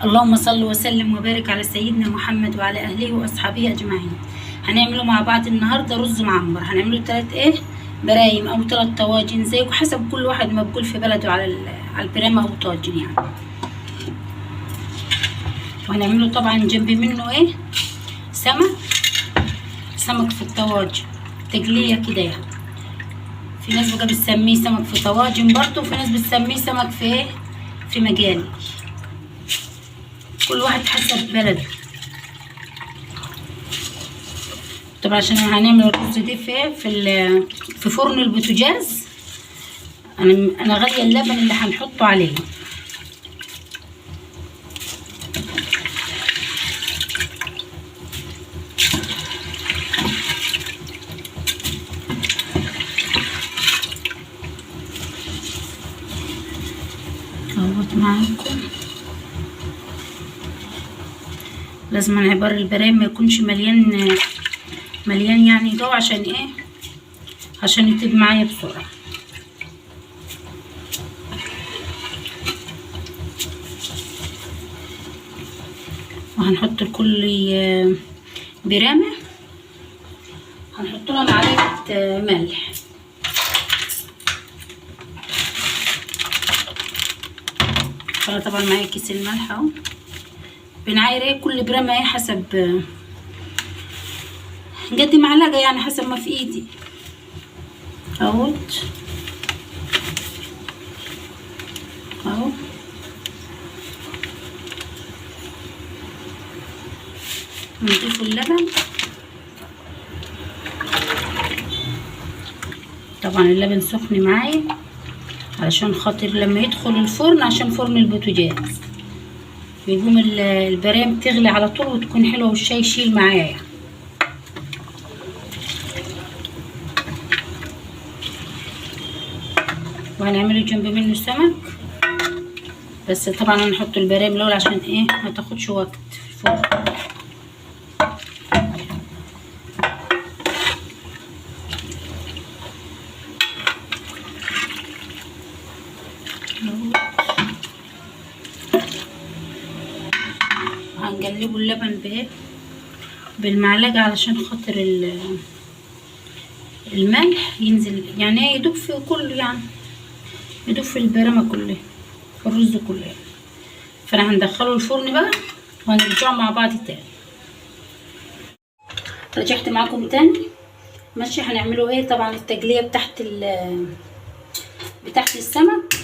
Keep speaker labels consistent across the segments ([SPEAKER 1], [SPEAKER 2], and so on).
[SPEAKER 1] اللهم صل وسلم وبارك على سيدنا محمد وعلى اهله واصحابه اجمعين. هنعمله مع بعض النهارده رز معمر. هنعمله 3 برايم او 3 طواجن زي حسب كل واحد ما بيقول في بلده على البرامه او طاجن يعني. وهنعمله طبعا جنب منه سمك في الطواجن تقليه كده يعني. في ناس بقى بتسميه سمك في طواجن برضه، وفي ناس بتسميه سمك في مجالي، كل واحد حسب بلده. طبعا عشان هنعمل الرز دي في فرن البوتاجاز. انا غاليه اللبن اللي هنحطه عليه. اهوت معاكم. لازم عبار البرايم ما يكونش مليان يعني جوه، عشان يطيب معايا بسرعه. وهنحط لكل برامه هنحط لها معلقه ملح. انا طبعا معايا كيس الملح اهو. بنعاير كل برامه حسب قد معلقه يعني، حسب ما في ايدي اهوت اهو. نضيف اللبن. طبعا اللبن سخن معايا علشان خاطر لما يدخل الفرن، عشان فرن البوتاجاز يقوم البرام تغلي على طول وتكون حلوه والشاي يشيل معايا. وهنعمله جنب منه سمك، بس طبعا هنحط البرام الاول عشان ما تاخدش وقت في الفرن. هنقلبه اللبن بالمعلقه علشان خاطر الملح ينزل يعني يدوب في كله، يعني يدوب في البرامه كلها، في الرز كله. فانا هندخله الفرن بقى وهنرجعه مع بعض تاني. رجعت معاكم تاني ماشي. هنعمله طبعا التقليه بتاعت السمك.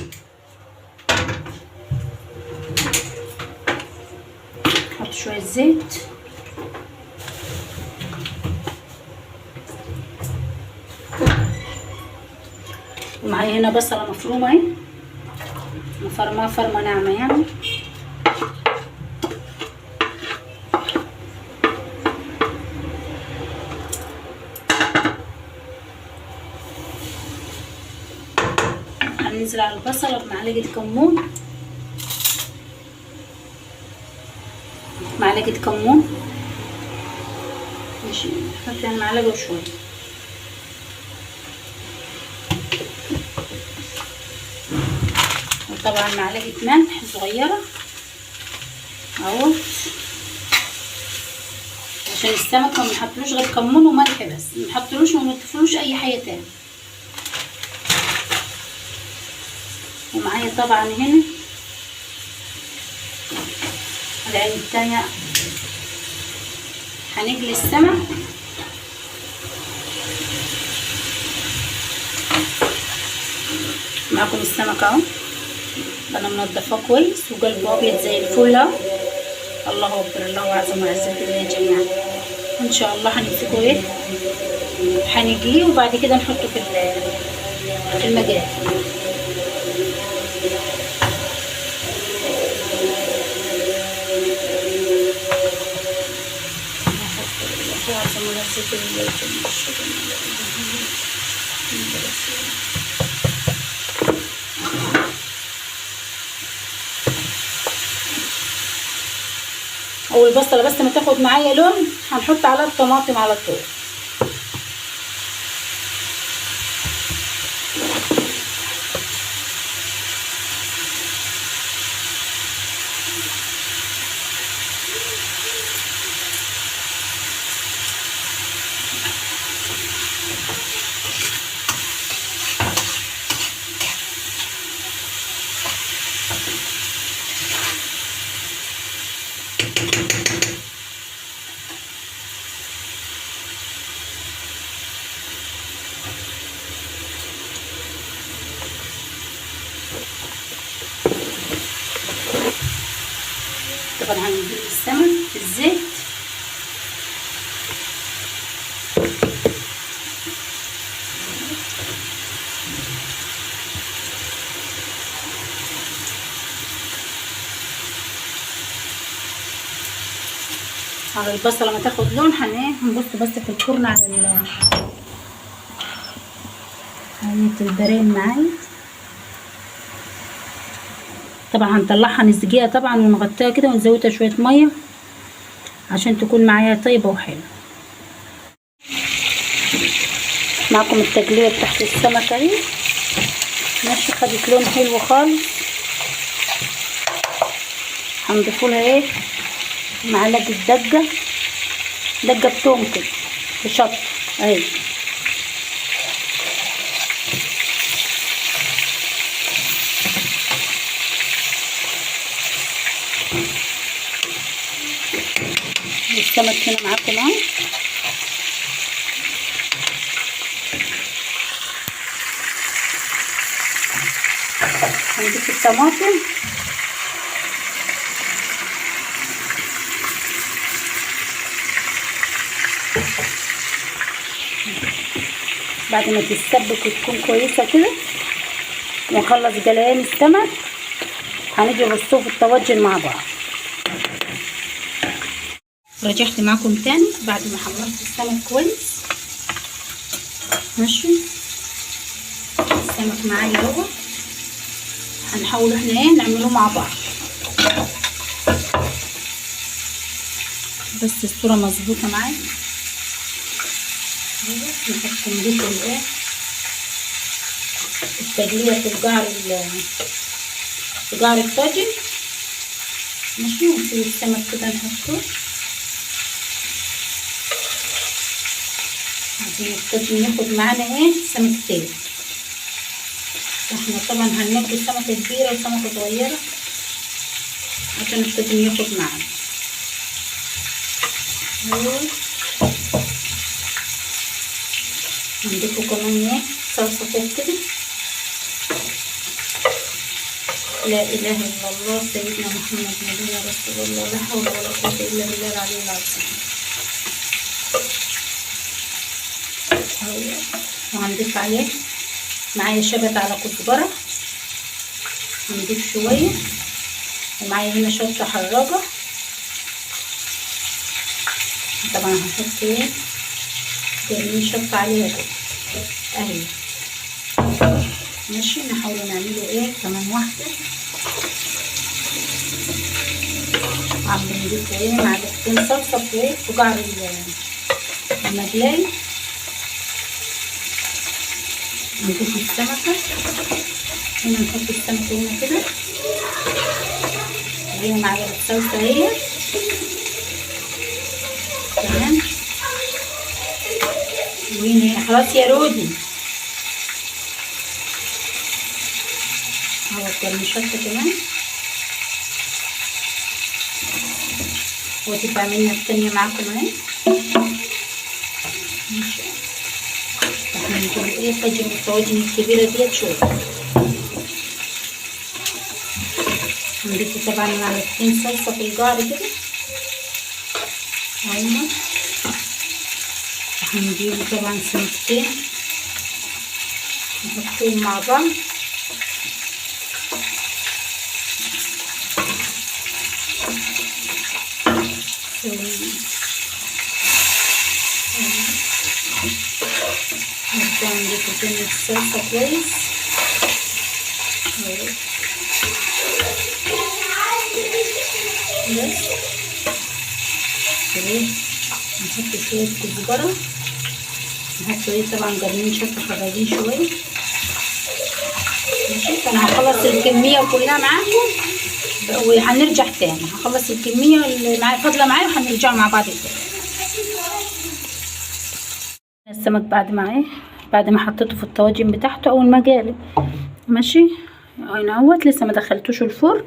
[SPEAKER 1] نحط شويه زيت ومعايا هنا بصله مفرومه مفرمه فرمه ناعمه يعني. هننزل على البصله بمعلقه كمون، ماشي. نحط يعني معلقه وشويه. وطبعا معلقه ملح صغيره اهو، عشان السمك ما بنحطلوش غير كمون وملح بس، ما نحطلوش وما نضيفلوش اي حاجه تاني. ومعايا طبعا هنا العين التانية هنجلي السمك. معاكم السمك اهو، انا منضفاه كويس وقلبه ابيض زي الفل اهو. الله اكبر، الله اعظم وعزة الله جميعا. ان شاء الله هنمسكه هنجليه وبعد كده نحطه في المجال. او البصله بس ما تاخد معايا لون هنحط عليها الطماطم على طول. طبعا هنجيب السمك في الزيت. على البصله لما تاخد لون هنبص بس في الفرن على البرين معايا. طبعا هنطلعها نسقيها طبعا ونغطيها كده ونزودها شويه ميه عشان تكون معايا طيبه وحلوه. معكم التقليه بتاعت السمكه اهي ماشي، خدت لون حلو خالص. هنضيفولها ايه معلقه دقه بتوم كده وشطه اهي. السمك هنا معاكم اهو. هنضيف الطماطم بعد ما تتسبك وتكون كويسه كده ونخلص جليان السمك هنيجي نرصوه في الطواجن مع بعض. رجعت معاكم تاني بعد ما حمرت السمك كويس ماشي. السمك معايا اهو، هنحاول احنا ايه نعمله مع بعض بس الصوره مظبوطه معايا. نحط نضيف الايه التقليه في قعر الطاجن ماشي، ونسيب السمك كده نحطه عشان الطاجن ياخد معانا ايه سمكتين. احنا طبعا هننقي سمكه كبيره وسمكه صغيره عشان الطاجن ياخد معانا. هنضيفه كمان ايه صلصه فوق كده. لا اله الا الله سيدنا محمد نبينا رسول الله، لا حول ولا قوه الا بالله العلي العظيم. وهنضيف عليه معايا شبت على كزبره، هنضيف شويه، ومعايا هنا شطه حراجه. طبعا هحط ايه جرنين شطه عليها كده اهي ماشي. نحاول نعمله ايه كمان واحده. عم بنضيف ايه معلقتين صلصه في قعر المقلايه. نضيف السمكه هنا، نحط السمكه هنا كده وهي معلقه صلصه اهي تمام. وهنا خلاص يا رودي اهو الكرمشطه كمان، وتبقى عملنا التانية معاكم اهي ماشي. احنا نجيب ايه طاجن الطواجن الكبيرة ديت شوية. هنضيف طبعا معلقتين صلصة في القعر كده اهو. هنجيب طبعا سمكتين نحطهم مع بعض نرجع نضيف تاني الصلصة كويس بس كده. نحط شوية كزبرة، نحط شوية طبعا جرنين شطة حراجين شوية ماشي. فانا هخلص الكمية كلها معاكم وهنرجع تاني. هخلص الكمية اللي معايا فاضلة معايا وهنرجع مع بعض تاني. السمك بعد ما حطيته في الطواجن بتاعته او المقالي ماشي هنا اهوت، لسه ما دخلتوش الفرن.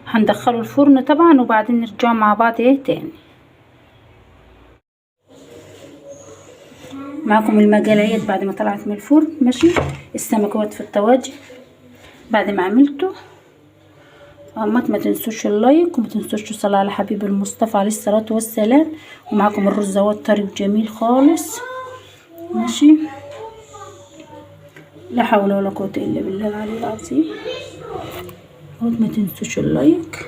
[SPEAKER 1] هندخله الفرن طبعا وبعدين نرجع مع بعض ايه تاني. معكم المقاليات بعد ما طلعت من الفرن ماشي. السمك اهوت في الطواجن بعد ما عملته ما تنسوش اللايك، وما تنسوش الصلاة على حبيب المصطفى عليه الصلاة والسلام. ومعاكم الرز اهو طري جميل خالص. ماشي، لا حول ولا قوة الا بالله العلي العظيم. ما تنسوش اللايك.